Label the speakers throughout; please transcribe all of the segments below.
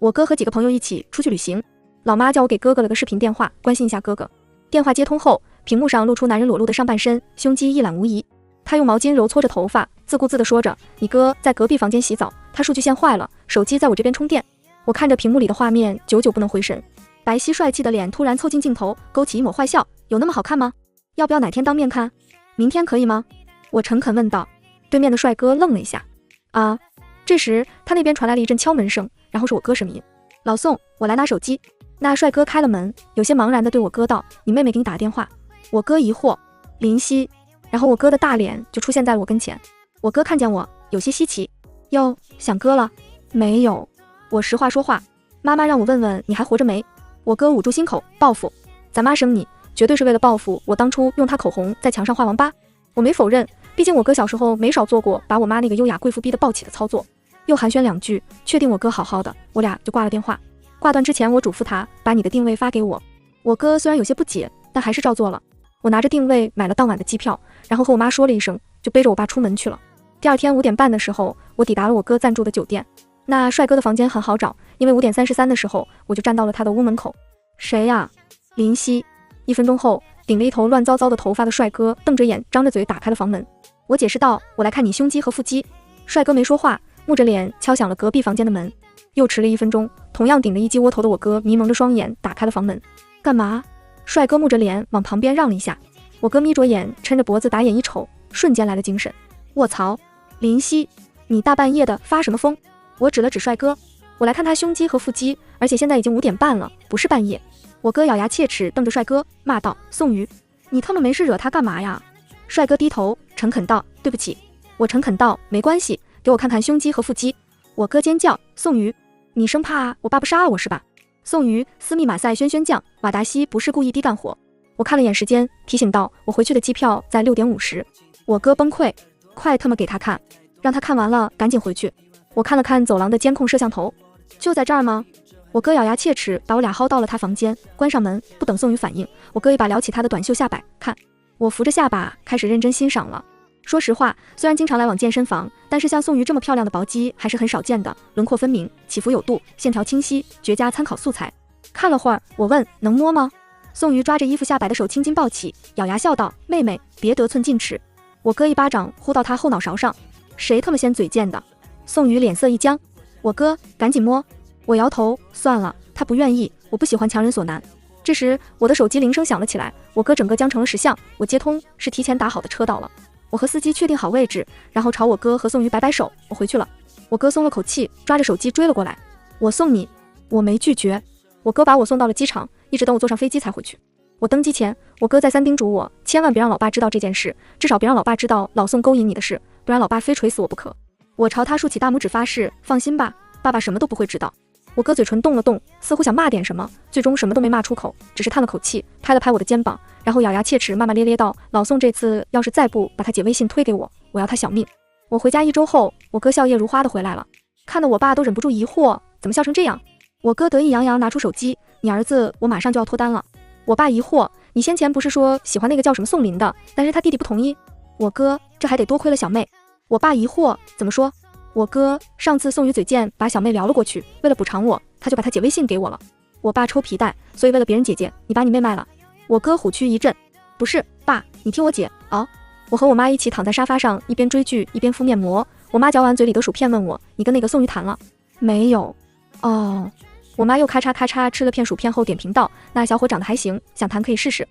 Speaker 1: 我哥和几个朋友一起出去旅行，老妈叫我给哥哥了个视频电话，关心一下哥哥。电话接通后，屏幕上露出男人裸露的上半身，胸肌一览无遗。他用毛巾揉搓着头发，自顾自地说着：“你哥在隔壁房间洗澡，他数据线坏了，手机在我这边充电。”我看着屏幕里的画面，久久不能回神。白皙帅气的脸突然凑近镜头，勾起一抹坏笑：“有那么好看吗？要不要哪天当面看？明天可以吗？”我诚恳问道。对面的帅哥愣了一下。啊！这时他那边传来了一阵敲门声，然后是我哥声音：“老宋，我来拿手机。”那帅哥开了门，有些茫然地对我哥道：“你妹妹给你打电话。”我哥疑惑：“林夕。”然后我哥的大脸就出现在了我跟前。我哥看见我，有些稀奇：“哟，想哥了？”“没有。”我实话说话。妈妈让我问问你还活着没。我哥捂住心口：“报复。咱妈生你，绝对是为了报复我当初用她口红在墙上画王八。”我没否认，毕竟我哥小时候没少做过把我妈那个优雅贵妇逼得抱起的操作。又寒暄两句，确定我哥好好的，我俩就挂了电话。挂断之前，我嘱咐他把你的定位发给我。我哥虽然有些不解，但还是照做了。我拿着定位买了当晚的机票，然后和我妈说了一声，就背着我爸出门去了。第二天5点半的时候，我抵达了我哥暂住的酒店。那帅哥的房间很好找，因为5点33的时候，我就站到了他的屋门口。谁呀？林夕。1分钟后，顶着一头乱糟糟的头发的帅哥瞪着眼张着嘴打开了房门。我解释道：“我来看你胸肌和腹肌。”帅哥没说话，木着脸敲响了隔壁房间的门。又迟了1分钟，同样顶着一鸡窝头的我哥迷蒙着双眼打开了房门。干嘛？帅哥木着脸往旁边让了一下。我哥眯着眼抻着脖子打眼一瞅，瞬间来了精神。卧槽，林夕，你大半夜的发什么疯？我指了指帅哥，我来看他胸肌和腹肌，而且现在已经5点半了，不是半夜。我哥咬牙切齿瞪着帅哥骂道：“宋瑜，你他妈没事惹他干嘛呀？”帅哥低头诚恳道：“对不起。”我诚恳道：“没关系，给我看看胸肌和腹肌。”我哥尖叫：“宋瑜，你生怕我爸不杀了我是吧？”宋瑜，斯密马赛轩酱，瓦达西不是故意低干活。我看了眼时间，提醒道：“我回去的机票在6点50。”我哥崩溃：“快他妈给他看，让他看完了赶紧回去。”我看了看走廊的监控摄像头，就在这儿吗？我哥咬牙切齿把我俩薅到了他房间，关上门，不等宋瑜反应，我哥一把撩起他的短袖下摆，看。我扶着下巴开始认真欣赏了。说实话，虽然经常来往健身房，但是像宋瑜这么漂亮的薄肌还是很少见的，轮廓分明，起伏有度，线条清晰，绝佳参考素材。看了会儿，我问：“能摸吗？”宋瑜抓着衣服下摆的手轻轻抱起，咬牙笑道：“妹妹，别得寸进尺。”我哥一巴掌呼到他后脑勺上：“谁他妈先嘴贱的？”宋瑜脸色一僵：“我哥，赶紧摸。”我摇头：“算了，他不愿意，我不喜欢强人所难。”这时，我的手机铃声响了起来，我哥整个僵成了石像。我接通，是提前打好的车到了。我和司机确定好位置，然后朝我哥和宋瑜摆摆手，我回去了。我哥松了口气，抓着手机追了过来。我送你。我没拒绝。我哥把我送到了机场，一直等我坐上飞机才回去。我登机前，我哥再三叮嘱我，千万别让老爸知道这件事，至少别让老爸知道老宋勾引你的事，不然老爸非锤死我不可。我朝他竖起大拇指发誓，放心吧，爸爸什么都不会知道。我哥嘴唇动了动，似乎想骂点什么，最终什么都没骂出口，只是叹了口气，拍了拍我的肩膀，然后咬牙切齿骂骂咧咧道：“老宋这次要是再不把他姐微信推给我，我要他小命。”我回家1周后，我哥笑靥如花的回来了，看得我爸都忍不住疑惑，怎么笑成这样？我哥得意洋洋拿出手机：“你儿子我马上就要脱单了。”我爸疑惑：“你先前不是说喜欢那个叫什么宋林的，但是他弟弟不同意？”我哥：“这还得多亏了小妹。”我爸疑惑：“怎么说？”我哥：“上次宋瑜嘴贱把小妹撩了过去，为了补偿我，他就把他姐微信给我了。”我爸抽皮带：“所以为了别人姐姐，你把你妹卖了？”我哥虎躯一震：“不是，爸，你听我姐哦。”我和我妈一起躺在沙发上，一边追剧一边敷面膜。我妈嚼完嘴里的薯片问我：“你跟那个宋瑜谈了没有？”哦。我妈又咔嚓咔嚓吃了片薯片后点评道：“那小伙长得还行，想谈可以试试。”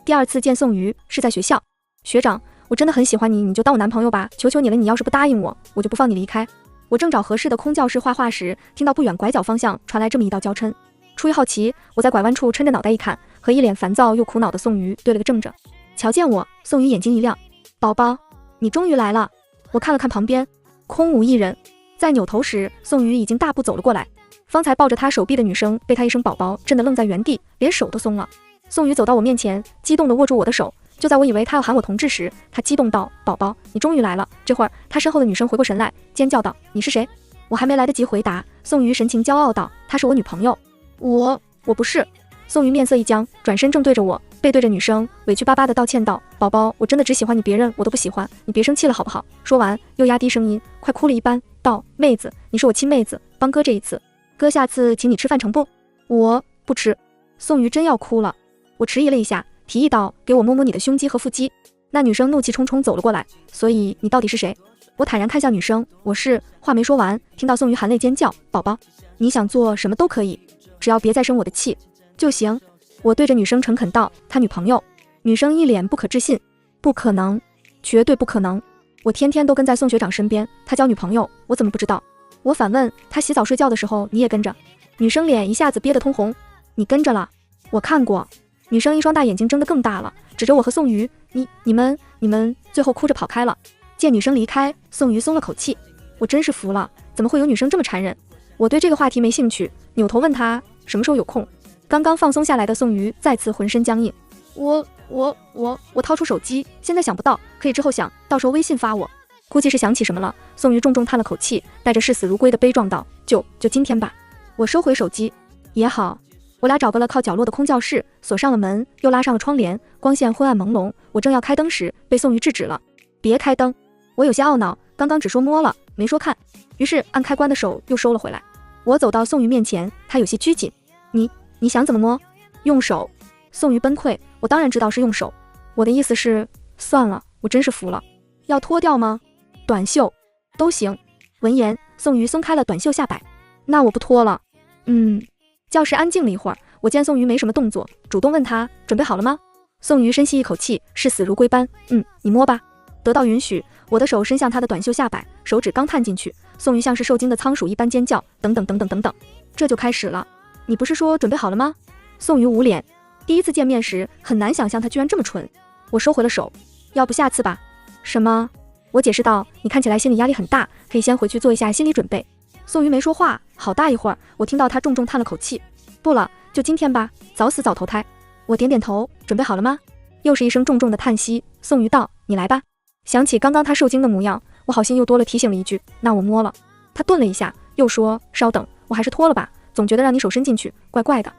Speaker 1: 第二次见宋瑜是在学校。学长，我真的很喜欢你，你就当我男朋友吧，求求你了，你要是不答应我，我就不放你离开。我正找合适的空教室画画时，听到不远拐角方向传来这么一道娇嗔。出于好奇，我在拐弯处抻着脑袋一看，和一脸烦躁又苦恼的宋瑜对了个正着。瞧见我，宋瑜眼睛一亮：“宝宝，你终于来了。”我看了看旁边，空无一人。再扭头时，宋瑜已经大步走了过来。方才抱着他手臂的女生被他一声宝宝震得愣在原地，连手都松了。宋瑜走到我面前，激动地握住我的手。就在我以为他要喊我同志时，他激动道：“宝宝，你终于来了。”这会儿，他身后的女生回过神来，尖叫道：“你是谁？”我还没来得及回答，宋瑜神情骄傲道：“她是我女朋友。”我不是。宋瑜面色一僵，转身正对着我，背对着女生，委屈巴巴地道歉道：“宝宝，我真的只喜欢你，别人我都不喜欢，你别生气了好不好？”说完，又压低声音，快哭了一般，道：“妹子，你是我亲妹子，帮哥这一次。”哥下次请你吃饭成不？我不吃。宋瑜真要哭了。我迟疑了一下，提议道，给我摸摸你的胸肌和腹肌。那女生怒气冲冲走了过来，所以你到底是谁？我坦然看向女生，我是……话没说完，听到宋瑜含泪尖叫，宝宝，你想做什么都可以，只要别再生我的气就行。我对着女生诚恳道，他女朋友。女生一脸不可置信，不可能，绝对不可能。我天天都跟在宋学长身边，他交女朋友，我怎么不知道？我反问他，洗澡睡觉的时候你也跟着？女生脸一下子憋得通红，你跟着了？我看过。女生一双大眼睛睁得更大了，指着我和宋瑜，你们，最后哭着跑开了。见女生离开，宋瑜松了口气。我真是服了，怎么会有女生这么残忍？我对这个话题没兴趣，扭头问他什么时候有空。刚刚放松下来的宋瑜再次浑身僵硬。我掏出手机，现在想不到，可以之后想，到时候微信发我。估计是想起什么了，宋瑜重重叹了口气，带着视死如归的悲壮道，就今天吧。我收回手机。也好。我俩找个了靠角落的空教室，锁上了门，又拉上了窗帘，光线昏暗朦胧。我正要开灯时，被宋瑜制止了。别开灯。我有些懊恼，刚刚只说摸了，没说看，于是按开关的手又收了回来。我走到宋瑜面前，他有些拘谨。你想怎么摸？用手。宋瑜崩溃，我当然知道是用手。我的意思是，算了，我真是服了。要脱掉吗？短袖都行。闻言，宋瑜松开了短袖下摆。那我不脱了。教室安静了一会儿，我见宋瑜没什么动作，主动问他准备好了吗？宋瑜深吸一口气，视死如归般，你摸吧。得到允许，我的手伸向他的短袖下摆，手指刚探进去，宋瑜像是受惊的仓鼠一般尖叫，等等，这就开始了。你不是说准备好了吗？宋瑜捂脸，第一次见面时很难想象他居然这么蠢。我收回了手，要不下次吧。什么？我解释道，你看起来心理压力很大，可以先回去做一下心理准备。宋瑜没说话，好大一会儿，我听到他重重叹了口气。不了，就今天吧，早死早投胎。我点点头，准备好了吗？又是一声重重的叹息。宋瑜道，你来吧。想起刚刚他受惊的模样，我好心又多了提醒了一句，那我摸了。他顿了一下，又说，稍等，我还是脱了吧，总觉得让你手伸进去怪怪的。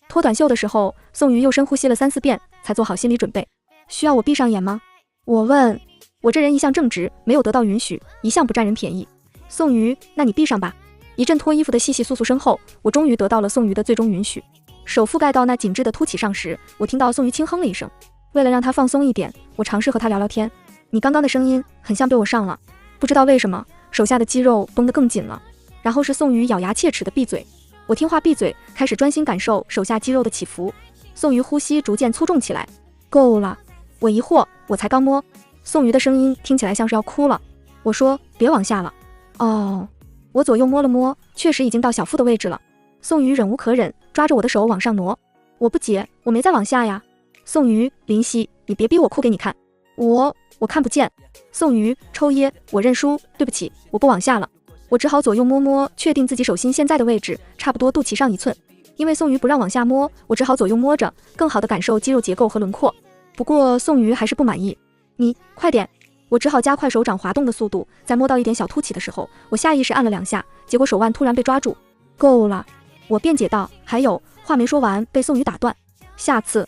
Speaker 1: 脱短袖的时候，宋瑜又深呼吸了3、4遍，才做好心理准备。需要我闭上眼吗？我问。我这人一向正直，没有得到允许，一向不占人便宜。宋瑜，那你闭上吧。一阵脱衣服的窸窸窣窣声后，我终于得到了宋瑜的最终允许。手覆盖到那紧致的凸起上时，我听到宋瑜轻哼了一声。为了让他放松一点，我尝试和他聊聊天。你刚刚的声音很像被我上了，不知道为什么，手下的肌肉绷得更紧了。然后是宋瑜咬牙切齿的闭嘴。我听话闭嘴，开始专心感受手下肌肉的起伏。宋瑜呼吸逐渐粗重起来。够了。我疑惑，我才刚摸。宋瑜的声音听起来像是要哭了。我说，别往下了。哦。我左右摸了摸，确实已经到小腹的位置了。宋瑜忍无可忍，抓着我的手往上挪。我不解，我没再往下呀。宋瑜，林夕，你别逼我哭给你看。我看不见。宋瑜，抽噎，我认输，对不起，我不往下了。我只好左右摸摸，确定自己手心现在的位置，差不多肚脐上1寸。因为宋瑜不让往下摸，我只好左右摸着，更好的感受肌肉结构和轮廓。不过宋瑜还是不满意。你快点。我只好加快手掌滑动的速度，在摸到一点小凸起的时候，我下意识按了2下，结果手腕突然被抓住。够了。我辩解道，还有，话没说完被宋瑜打断。下次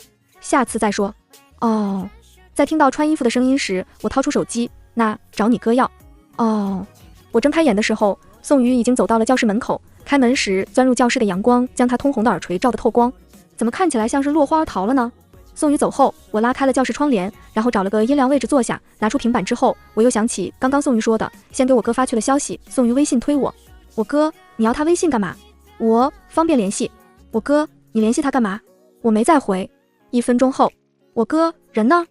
Speaker 1: 再说。哦。在听到穿衣服的声音时，我掏出手机，那找你哥要。哦。我睁开眼的时候，宋瑜已经走到了教室门口，开门时钻入教室的阳光将他通红的耳垂照得透光。怎么看起来像是落花逃了呢？宋瑜走后，我拉开了教室窗帘，然后找了个阴凉位置坐下，拿出平板之后，我又想起刚刚宋瑜说的，先给我哥发去了消息。宋瑜微信推我。我哥，你要他微信干嘛？我方便联系。我哥，你联系他干嘛？我没再回。1分钟后，我哥人呢？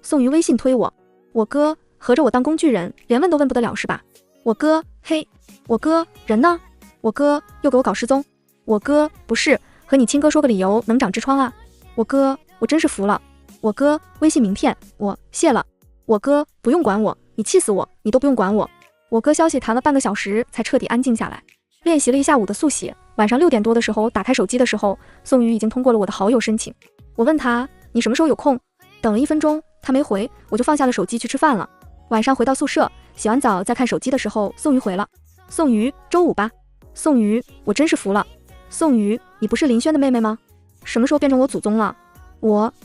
Speaker 1: 宋瑜微信推我。我哥，合着我当工具人，连问都问不得了是吧？我哥，嘿，我哥人呢？我哥又给我搞失踪。我哥，不是，和你亲哥说个理由能长痔疮啊。我哥，我真是服了。我哥，微信名片，我谢了。我哥，不用管我，你气死我，你都不用管我。我哥消息谈了半个小时才彻底安静下来。练习了一下午的速写，晚上6点多的时候打开手机的时候，宋瑜已经通过了我的好友申请。我问他，你什么时候有空？等了1分钟，他没回，我就放下了手机去吃饭了。晚上回到宿舍，洗完澡再看手机的时候，宋瑜回了。宋瑜，周五吧。宋瑜，我真是服了。宋瑜，你不是林轩的妹妹吗？什么时候变成我祖宗了？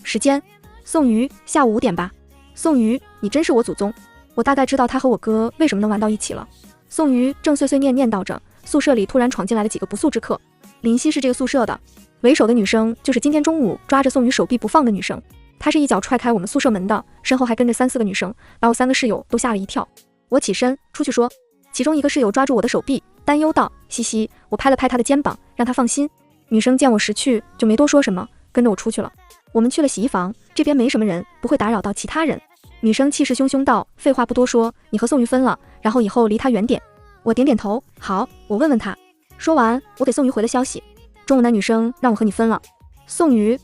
Speaker 1: 时间。宋瑜，下午5点吧。宋瑜，你真是我祖宗。我大概知道他和我哥为什么能玩到一起了。宋瑜正碎碎念叨着，宿舍里突然闯进来了几个不速之客。林夕是这个宿舍的，为首的女生就是今天中午抓着宋宇手臂不放的女生，她是一脚踹开我们宿舍门的，身后还跟着3、4个女生，把我3个室友都吓了一跳。我起身出去说，其中一个室友抓住我的手臂，担忧道：嘻嘻。我拍了拍她的肩膀，让她放心。女生见我识趣，就没多说什么，跟着我出去了。我们去了洗衣房，这边没什么人，不会打扰到其他人。女生气势汹汹道：废话不多说，你和宋瑜分了，然后以后离他远点。我点点头，好，我问问他。说完，我给宋瑜回了消息，中午那女生让我和你分了。宋瑜，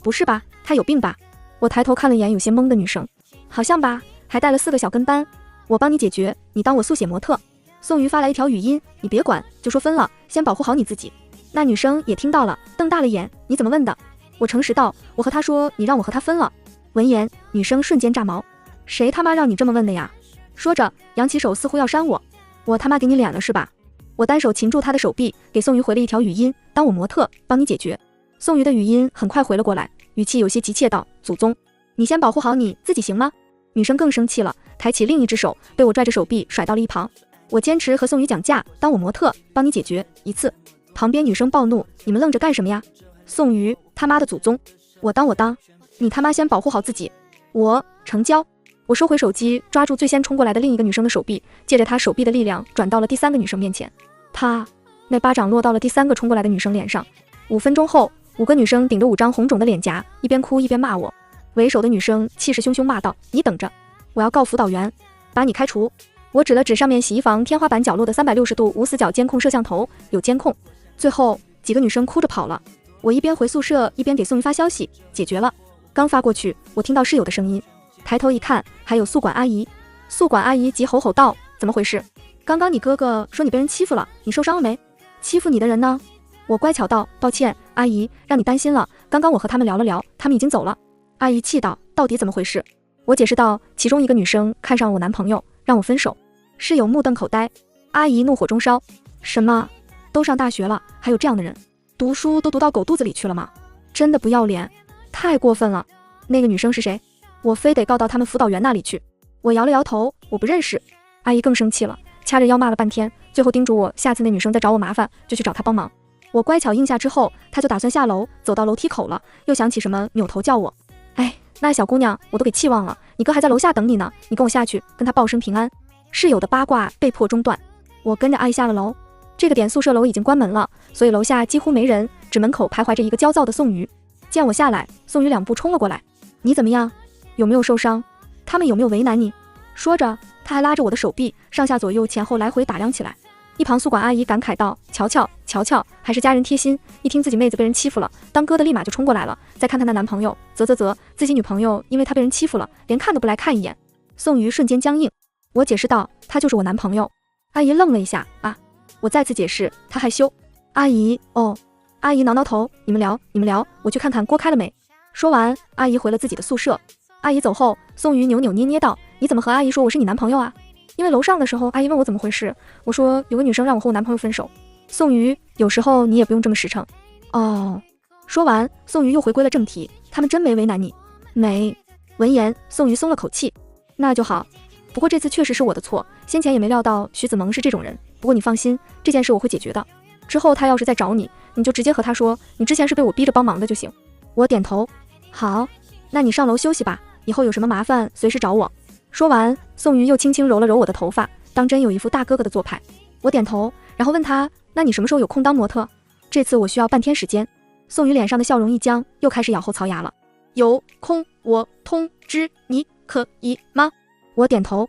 Speaker 1: 不是吧？她有病吧？我抬头看了一眼有些懵的女生，好像吧，还带了4个小跟班。我帮你解决，你当我速写模特。宋瑜发来一条语音，你别管，就说分了，先保护好你自己。那女生也听到了，瞪大了眼，你怎么问的？我诚实道，我和他说你让我和他分了。闻言，女生瞬间炸毛，谁他妈让你这么问的呀？说着扬起手似乎要扇我，我他妈给你脸了是吧？我单手擒住他的手臂，给宋瑜回了一条语音，当我模特，帮你解决。宋瑜的语音很快回了过来，语气有些急切道，祖宗，你先保护好你自己行吗？女生更生气了，抬起另一只手，被我拽着手臂甩到了一旁。我坚持和宋瑜讲价，当我模特，帮你解决一次。旁边女生暴怒，你们愣着干什么呀？宋瑜，他妈的祖宗，我当，你他妈先保护好自己。我成交。我收回手机，抓住最先冲过来的另一个女生的手臂，借着她手臂的力量转到了第3个女生面前。啪，那巴掌落到了第3个冲过来的女生脸上。5分钟后，5个女生顶着5张红肿的脸颊，一边哭一边骂我。为首的女生气势汹汹骂道，你等着，我要告辅导员，把你开除。我指了指上面洗衣房天花板角落的360度无死角监控摄像头，有监控。最后几个女生哭着跑了。我一边回宿舍一边给宋瑜发消息，解决了。刚发过去，我听到室友的声音，抬头一看，还有宿管阿姨。宿管阿姨急吼吼道，怎么回事？刚刚你哥哥说你被人欺负了，你受伤了没？欺负你的人呢？我乖巧道，抱歉阿姨，让你担心了，刚刚我和他们聊了聊，他们已经走了。阿姨气道，到底怎么回事？我解释道，其中一个女生看上我男朋友，让我分手。室友目瞪口呆。阿姨怒火中烧，什么？都上大学了，还有这样的人？读书都读到狗肚子里去了吗？真的不要脸，太过分了。那个女生是谁？我非得告到他们辅导员那里去。我摇了摇头，我不认识。阿姨更生气了，掐着腰骂了半天，最后叮嘱我下次那女生再找我麻烦就去找她帮忙。我乖巧应下之后，她就打算下楼，走到楼梯口了，又想起什么，扭头叫我。哎，那小姑娘我都给气忘了，你哥还在楼下等你呢，你跟我下去跟他报声平安。室友的八卦被迫中断，我跟着阿姨下了楼。这个点宿舍楼已经关门了，所以楼下几乎没人，只门口徘徊着一个焦躁的宋瑜。见我下来，宋瑜2步冲了过来，你怎么样？有没有受伤？他们有没有为难你？说着他还拉着我的手臂上下左右前后来回打量起来。一旁宿管阿姨感慨道，瞧瞧，还是家人贴心，一听自己妹子被人欺负了，当哥的立马就冲过来了，再看她那男朋友，自己女朋友因为她被人欺负了，连看都不来看一眼。宋瑜瞬间僵硬。我解释道，他就是我男朋友。阿姨愣了一下，啊，我再次解释，他害羞。阿姨，哦。阿姨挠挠头，你们聊，我去看看锅开了没。说完，阿姨回了自己的宿舍。阿姨走后，宋瑜扭扭捏捏道，你怎么和阿姨说我是你男朋友啊？因为楼上的时候，阿姨问我怎么回事，我说有个女生让我和我男朋友分手。宋瑜，有时候你也不用这么实诚。哦。说完，宋瑜又回归了正题，他们真没为难你？没。闻言，宋瑜松了口气，那就好。不过这次确实是我的错，先前也没料到徐子萌是这种人。不过你放心，这件事我会解决的。之后他要是再找你，你就直接和他说，你之前是被我逼着帮忙的就行。我点头，好，那你上楼休息吧，以后有什么麻烦随时找我。说完，宋瑜又轻轻揉了揉我的头发，当真有一副大哥哥的做派。我点头，然后问他，那你什么时候有空当模特？这次我需要半天时间。宋瑜脸上的笑容一僵，又开始咬后槽牙了。有空我通知你，可以吗？我点头，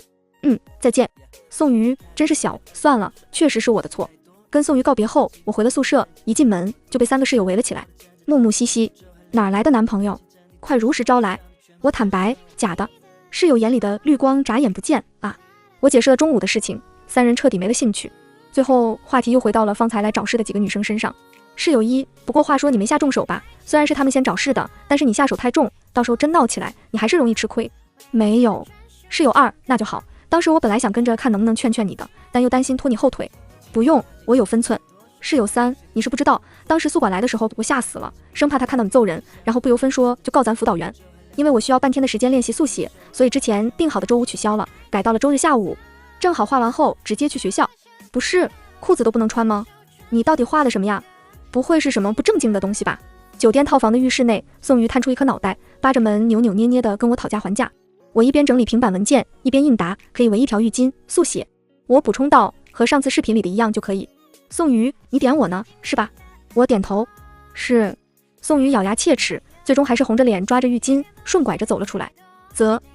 Speaker 1: 再见。宋瑜真是小，算了，确实是我的错。跟宋瑜告别后，我回了宿舍，一进门就被3个室友围了起来，木木兮兮，哪来的男朋友？快如实招来。我坦白，假的。室友眼里的绿光眨眼不见啊。我解释了中午的事情，3人彻底没了兴趣。最后话题又回到了方才来找事的几个女生身上。室友1，不过话说你没下重手吧？虽然是他们先找事的，但是你下手太重，到时候真闹起来，你还是容易吃亏。没有。室友2，那就好。当时我本来想跟着看能不能劝劝你的，但又担心拖你后腿。不用，我有分寸。室友3，你是不知道，当时宿管来的时候我吓死了，生怕他看到你揍人，然后不由分说就告咱辅导员。因为我需要半天的时间练习速写，所以之前定好的周5取消了，改到了周日下午。正好画完后直接去学校。不是，裤子都不能穿吗？你到底画的什么呀？不会是什么不正经的东西吧？酒店套房的浴室内，宋瑜探出一颗脑袋，扒着门扭扭捏捏的跟我讨价还价。我一边整理平板文件，一边应答，可以围一条浴巾，速写。我补充道，和上次视频里的一样就可以。宋瑜，你点我呢，是吧？我点头，是。宋瑜咬牙切齿，最终还是红着脸抓着浴巾，顺拐着走了出来。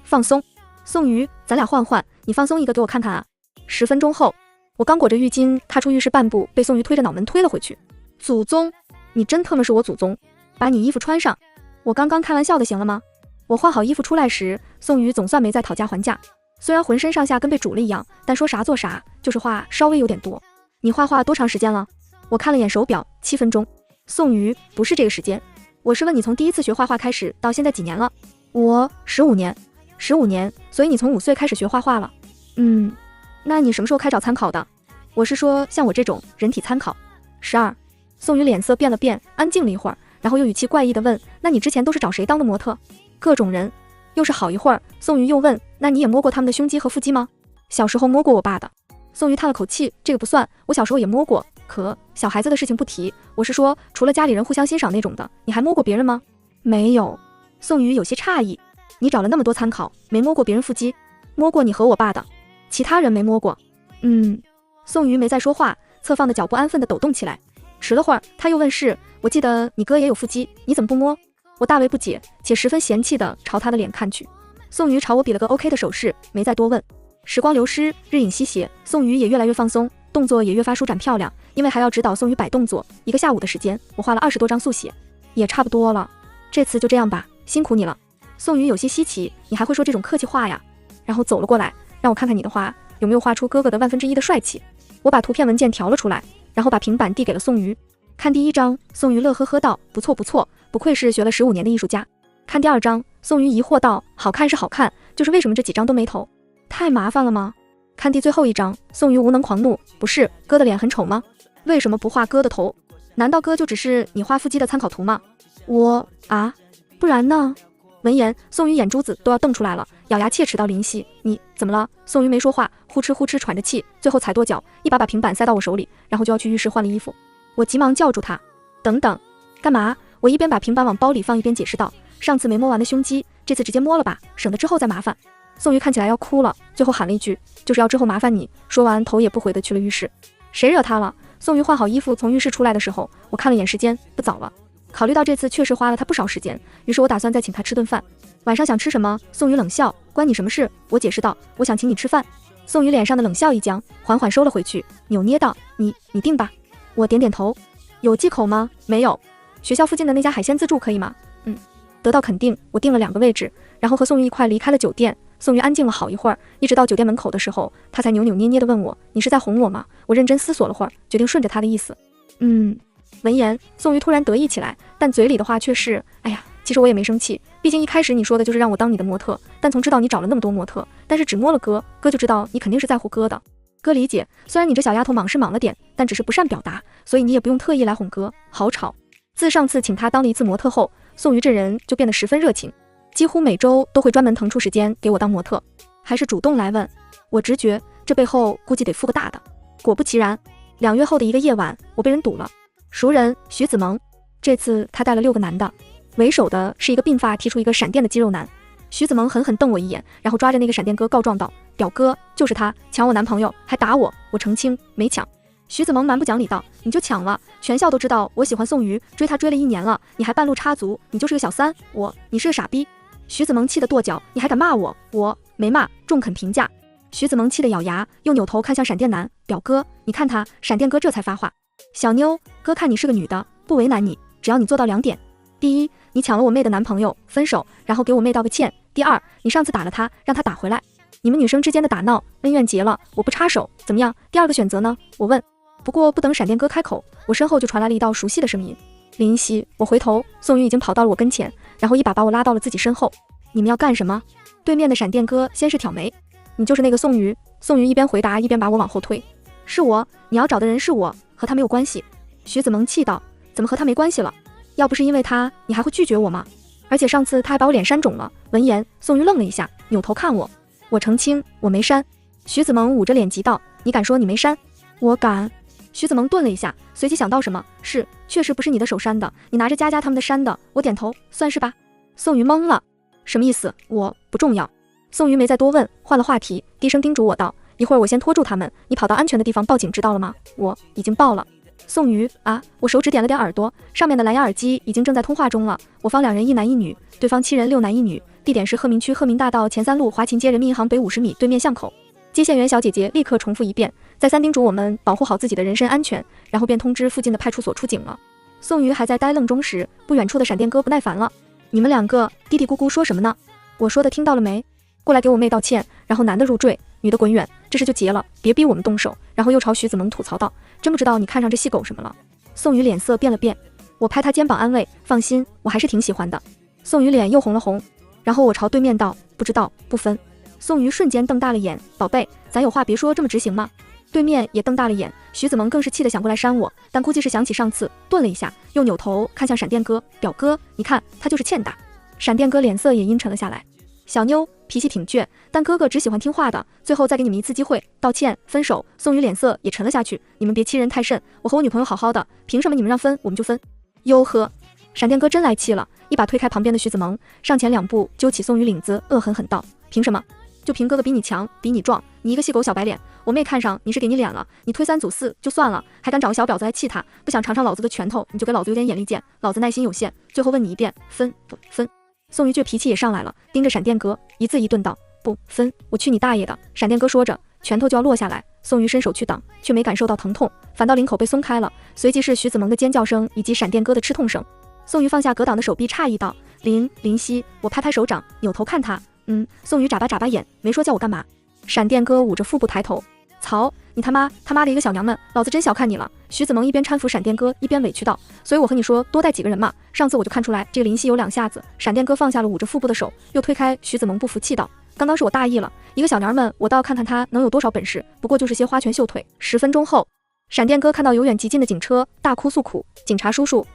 Speaker 1: 放松。宋瑜，咱俩换换，你放松一个给我看看啊。10分钟后，我刚裹着浴巾踏出浴室半步，被宋瑜推着脑门推了回去。祖宗，你真他妈是我祖宗！把你衣服穿上。我刚刚开玩笑的，行了吗？我换好衣服出来时，宋瑜总算没再讨价还价。虽然浑身上下跟被煮了一样，但说啥做啥，就是话稍微有点多。你画画多长时间了？我看了眼手表，7分钟。宋瑜，不是这个时间，我是问你从第一次学画画开始到现在几年了？我15年。15年，所以你从5岁开始学画画了？那你什么时候开找参考的？我是说像我这种人体参考。12。宋瑜脸色变了变，安静了一会儿，然后又语气怪异地问，那你之前都是找谁当的模特？各种人。又是好一会儿，宋瑜又问，那你也摸过他们的胸肌和腹肌吗？小时候摸过我爸的。宋瑜叹了口气，这个不算，我小时候也摸过，可小孩子的事情不提，我是说除了家里人互相欣赏那种的，你还摸过别人吗？没有。宋瑜有些诧异，你找了那么多参考，没摸过别人腹肌？摸过你和我爸的，其他人没摸过。宋瑜没再说话，侧放的脚步安分地抖动起来。迟了会儿，他又问是，我记得你哥也有腹肌，你怎么不摸？我大为不解，且十分嫌弃地朝他的脸看去。宋瑜朝我比了个 OK 的手势，没再多问。时光流失，日影西斜，宋瑜也越来越放松，动作也越发舒展漂亮。因为还要指导宋瑜摆动作，1个下午的时间，我画了20多张速写，也差不多了。这次就这样吧，辛苦你了。宋瑜有些稀奇，你还会说这种客气话呀？然后走了过来，让我看看你的画有没有画出哥哥的1/1000的帅气。我把图片文件调了出来，然后把平板递给了宋瑜。看第1张，宋瑜乐呵呵道，不错不错，不愧是学了15年的艺术家。看第2张，宋瑜疑惑道，好看是好看，就是为什么这几张都没头？太麻烦了吗？看第最后1张，宋瑜无能狂怒，不是，哥的脸很丑吗？为什么不画哥的头？难道哥就只是你画腹肌的参考图吗？不然呢？闻言，宋瑜眼珠子都要瞪出来了，咬牙切齿到林夕，你怎么了？宋瑜没说话，呼哧呼哧喘着气，最后踩跺脚，一把把平板塞到我手里，然后就要去浴室换了衣服。我急忙叫住他，等等，干嘛？我一边把平板往包里放，一边解释道，上次没摸完的胸肌，这次直接摸了吧，省得之后再麻烦。宋瑜看起来要哭了，最后喊了一句，就是要之后麻烦你。说完头也不回的去了浴室。谁惹他了？宋瑜换好衣服从浴室出来的时候，我看了眼时间，不早了。考虑到这次确实花了他不少时间，于是我打算再请他吃顿饭。晚上想吃什么？宋瑜冷笑，关你什么事？我解释道，我想请你吃饭。宋瑜脸上的冷笑一僵，缓缓收了回去，扭捏道，你定吧。我点点头。有忌口吗？没有。学校附近的那家海鲜自助可以吗？得到肯定，我订了2个位置，然后和宋瑜一块离开了酒店。宋瑜安静了好一会儿，一直到酒店门口的时候，他才扭扭捏捏地问我，你是在哄我吗？我认真思索了会儿，决定顺着他的意思。闻言，宋瑜突然得意起来，但嘴里的话却是，哎呀，其实我也没生气，毕竟一开始你说的就是让我当你的模特，但从知道你找了那么多模特，但是只摸了哥就知道你肯定是在乎哥的。哥理解，虽然你这小丫头忙是忙了点，但只是不善表达，所以你也不用特意来哄哥，好吵。自上次请他当了1次模特后，宋瑜这人就变得十分热情，几乎每周都会专门腾出时间给我当模特，还是主动来问。我直觉这背后估计得付个大的。果不其然，2月后的一个夜晚，我被人堵了。熟人徐子萌，这次他带了6个男的，为首的是一个鬓发剃出一个闪电的肌肉男。徐子萌狠狠瞪我一眼，然后抓着那个闪电哥告状道，表哥，就是他抢我男朋友还打我。我澄清没抢。徐子萌蛮不讲理道，你就抢了，全校都知道我喜欢宋瑜，追他追了1年了，你还半路插足，你就是个小三，你是个傻逼。徐子萌气得跺脚，你还敢骂我？我没骂，中肯评价。徐子萌气得咬牙，又扭头看向闪电男，表哥，你看他。闪电哥这才发话，小妞，哥看你是个女的，不为难你，只要你做到2点。第一，你抢了我妹的男朋友，分手，然后给我妹道个歉。第二，你上次打了他，让他打回来。你们女生之间的打闹，恩怨结了，我不插手，怎么样？第2个选择呢？我问。不过不等闪电哥开口，我身后就传来了一道熟悉的声音，林夕。我回头，宋瑜已经跑到了我跟前，然后一把把我拉到了自己身后。你们要干什么？对面的闪电哥先是挑眉，你就是那个宋瑜？宋瑜一边回答一边把我往后推。是我，你要找的人是我，和他没有关系。徐子萌气道，怎么和他没关系了？要不是因为他，你还会拒绝我吗？而且上次他还把我脸扇肿了。闻言，宋瑜愣了一下，扭头看我。我澄清，我没扇。徐子萌捂着脸急道，你敢说你没扇？我敢。徐子萌顿了一下，随即想到什么，是，确实不是你的手删的，你拿着佳佳他们的删的。我点头，算是吧。宋瑜懵了，什么意思？我不重要。宋瑜没再多问，换了话题，低声叮嘱我道，一会儿我先拖住他们，你跑到安全的地方报警，知道了吗？我已经报了。宋瑜啊，我手指点了点耳朵，上面的蓝牙耳机已经正在通话中了。我方2人1男1女，对方7人6男1女，地点是鹤鸣区鹤鸣大道前3路华勤街人民银行北50米对面巷口。接线员小姐姐立刻重复一遍，再三叮嘱我们保护好自己的人身安全，然后便通知附近的派出所出警了。宋瑜还在呆愣中时，不远处的闪电哥不耐烦了，你们2个嘀嘀咕咕说什么呢？我说的听到了没？过来给我妹道歉，然后男的入赘，女的滚远，这事就结了，别逼我们动手。然后又朝徐子萌吐槽道，真不知道你看上这细狗什么了。宋瑜脸色变了变，我拍他肩膀安慰，放心，我还是挺喜欢的。宋瑜脸又红了红，然后我朝对面道，不知道，不分。宋瑜瞬间瞪大了眼，宝贝，咱有话别说这么直行吗？对面也瞪大了眼，徐子萌更是气得想过来扇我，但估计是想起上次，顿了一下，又扭头看向闪电哥，表哥，你看他就是欠打。闪电哥脸色也阴沉了下来，小妞脾气挺倔，但哥哥只喜欢听话的，最后再给你们一次机会，道歉分手。宋瑜脸色也沉了下去，你们别欺人太甚，我和我女朋友好好的，凭什么你们让分我们就分？哟呵，闪电哥真来气了，一把推开旁边的徐子萌，上前2步揪起宋瑜领子，恶狠狠道，凭什么？就凭哥哥比你强，比你壮，你一个细狗小白脸，我妹看上你是给你脸了，你推3阻4就算了，还敢找个小婊子来气他，不想尝尝老子的拳头，你就给老子有点眼力见，老子耐心有限，最后问你一遍，分不分？宋瑜倔脾气也上来了，盯着闪电哥，一字一顿道，不分，我去你大爷的！闪电哥说着，拳头就要落下来，宋瑜伸手去挡，却没感受到疼痛，反倒领口被松开了，随即是徐子萌的尖叫声以及闪电哥的吃痛声。宋瑜放下格挡的手臂，诧异道，林夕，我拍拍手掌，扭头看他，宋瑜眨巴眼，没说叫我干嘛。闪电哥捂着腹部抬头，曹，你他妈的一个小娘们，老子真小看你了。徐子萌一边搀扶闪电哥，一边委屈道，所以我和你说多带几个人嘛，上次我就看出来这个林夕有2下子。闪电哥放下了捂着腹部的手，又推开徐子萌，不服气道，刚刚是我大意了，一个小娘们，我倒要看看她能有多少本事，不过就是些花拳绣腿。10分钟后，闪电哥看到由远及近的警车，大哭诉苦，警察叔叔，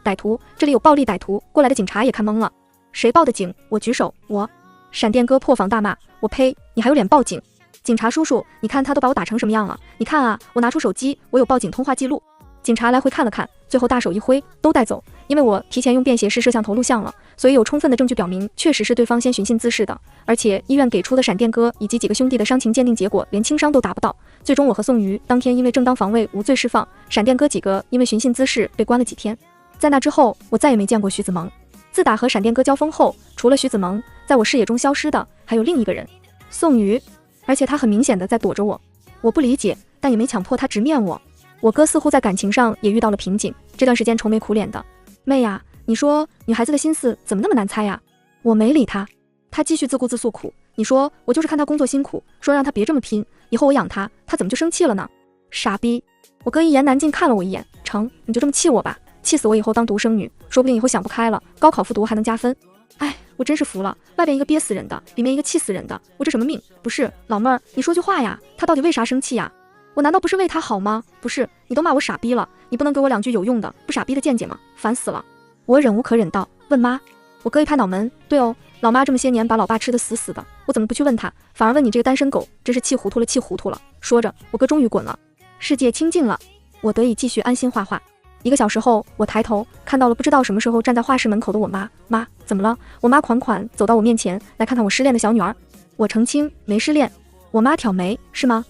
Speaker 1: 歹徒，这里有暴力歹徒。过来的警察也看懵了，谁报的警？我举手，我。闪电哥破防大骂，我呸，你还有脸报警？警察叔叔，你看他都把我打成什么样了，你看啊，我拿出手机，我有报警通话记录。警察来回看了看，最后大手一挥，都带走。因为我提前用便携式摄像头录像了，所以有充分的证据表明确实是对方先寻衅滋事的，而且医院给出的闪电哥以及几个兄弟的伤情鉴定结果连轻伤都达不到。最终我和宋瑜当天因为正当防卫无罪释放，闪电哥几个因为寻衅滋事被关了几天。在那之后，我再也没见过徐子萌。自打和闪电哥交锋后，除了徐子萌，在我视野中消失的还有另一个人，宋瑜，而且他很明显的在躲着我。我不理解，但也没强迫他直面我。我哥似乎在感情上也遇到了瓶颈，这段时间愁眉苦脸的。妹呀，你说女孩子的心思怎么那么难猜呀？我没理他，他继续自顾自诉苦。你说我就是看他工作辛苦，说让他别这么拼，以后我养他，他怎么就生气了呢？傻逼！我哥一言难尽看了我一眼，成，你就这么气我吧，气死我以后当独生女，说不定以后想不开了，高考复读还能加分。哎，我真是服了，外边一个憋死人的，里面一个气死人的，我这什么命？不是，老妹儿，你说句话呀，他到底为啥生气呀？我难道不是为他好吗？不是，你都骂我傻逼了，你不能给我2句有用的不傻逼的见解吗？烦死了！我忍无可忍道，问妈。我哥一拍脑门，对哦，老妈这么些年把老爸吃得死死的，我怎么不去问他，反而问你这个单身狗，真是气糊涂了。说着，我哥终于滚了，世界清静了，我得以继续安心画画。1个小时后，我抬头看到了不知道什么时候站在画室门口的我妈。妈，怎么了？我妈款款走到我面前，来看看我失恋的小女儿。我澄清，没失恋。我妈挑眉，是吗？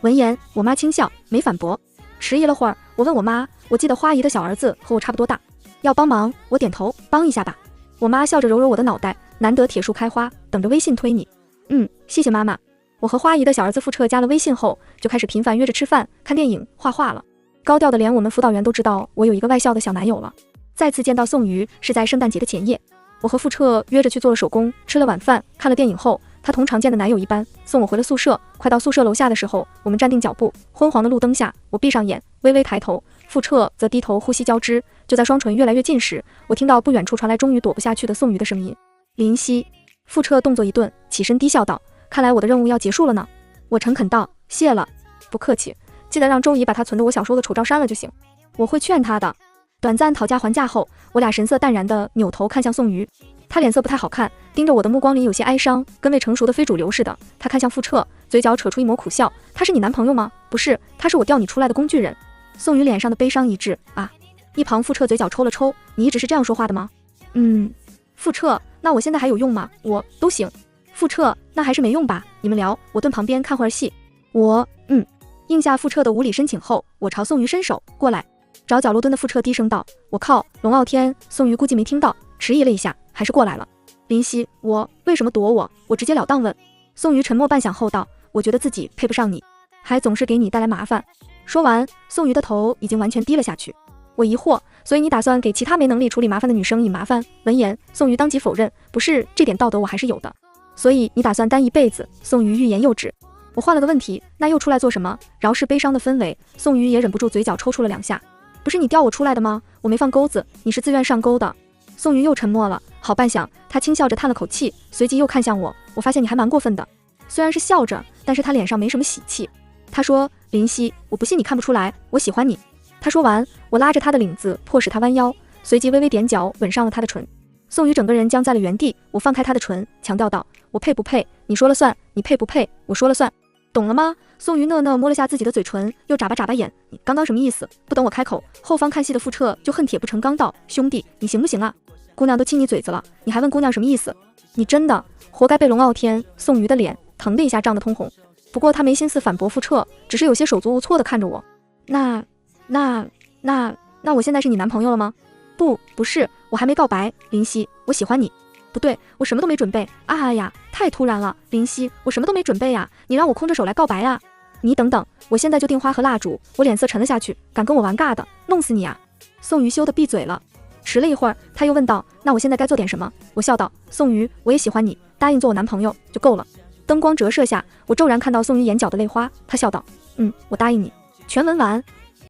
Speaker 1: 闻言，我妈轻笑，没反驳。迟疑了会儿，我问我妈，我记得花姨的小儿子和我差不多大，要帮忙？我点头，帮一下吧。我妈笑着揉揉我的脑袋，难得铁树开花，等着微信推你。谢谢妈妈。我和花姨的小儿子付彻加了微信后，就开始频繁约着吃饭、看电影、画画了。高调的连我们辅导员都知道我有一个外校的小男友了。再次见到宋瑜是在圣诞节的前夜，我和付彻约着去做了手工，吃了晚饭，看了电影后，他同常见的男友一般送我回了宿舍。快到宿舍楼下的时候，我们站定脚步，昏黄的路灯下，我闭上眼，微微抬头，付彻则低头呼吸交织。就在双唇越来越近时，我听到不远处传来终于躲不下去的宋瑜的声音，林夕。付彻动作一顿，起身低笑道，看来我的任务要结束了呢。我诚恳道，谢了。不客气，记得让周姨把他存的我小时候的丑照删了就行，我会劝他的。短暂讨价还价后，我俩神色淡然地扭头看向宋瑜，他脸色不太好看，盯着我的目光里有些哀伤，跟未成熟的非主流似的。他看向傅彻，嘴角扯出一抹苦笑。他是你男朋友吗？不是，他是我调你出来的工具人。宋宇脸上的悲伤一滞啊。一旁傅彻嘴角抽了抽，你一直是这样说话的吗？傅彻，那我现在还有用吗？我都行。傅彻，那还是没用吧？你们聊，我蹲旁边看会儿戏。应下傅彻的无理申请后，我朝宋瑜伸手过来。找角落蹲的傅彻低声道：我靠，龙傲天。宋瑜估计没听到，迟疑了一下，还是过来了。林夕，我为什么躲我？我直截了当问。宋瑜沉默半晌后道：我觉得自己配不上你，还总是给你带来麻烦。说完，宋瑜的头已经完全低了下去。我疑惑，所以你打算给其他没能力处理麻烦的女生引麻烦？闻言，宋瑜当即否认，不是，这点道德我还是有的。所以你打算单一辈子？宋瑜欲言又止。我换了个问题，那又出来做什么？饶是悲伤的氛围，宋瑜也忍不住嘴角抽搐了2下。不是你调我出来的吗？我没放钩子，你是自愿上钩的。宋瑜又沉默了，好半晌，他轻笑着叹了口气，随即又看向我，我发现你还蛮过分的。虽然是笑着，但是他脸上没什么喜气。他说：林夕，我不信你看不出来，我喜欢你。他说完，我拉着他的领子，迫使他弯腰，随即微微踮脚吻上了他的唇。宋瑜整个人僵在了原地，我放开他的唇，强调道：我配不配？你说了算，你配不配？我说了算。懂了吗？宋瑜讷讷摸了下自己的嘴唇，又眨巴眨巴眼。你刚刚什么意思？不等我开口，后方看戏的傅彻就恨铁不成钢道：兄弟，你行不行啊？姑娘都亲你嘴子了，你还问姑娘什么意思？你真的活该被龙傲天。宋瑜的脸腾的一下涨得通红，不过他没心思反驳傅彻，只是有些手足无措地看着我。那我现在是你男朋友了吗？不是，我还没告白。林夕，我喜欢你。不对，我什么都没准备。啊呀，太突然了，林夕，我什么都没准备呀，你让我空着手来告白啊？你等等，我现在就订花和蜡烛。我脸色沉了下去，敢跟我玩尬的，弄死你啊！宋瑜羞得闭嘴了。迟了一会儿，他又问道：那我现在该做点什么？我笑道：宋瑜，我也喜欢你，答应做我男朋友就够了。灯光折射下，我骤然看到宋瑜眼角的泪花，他笑道：我答应你。全文完。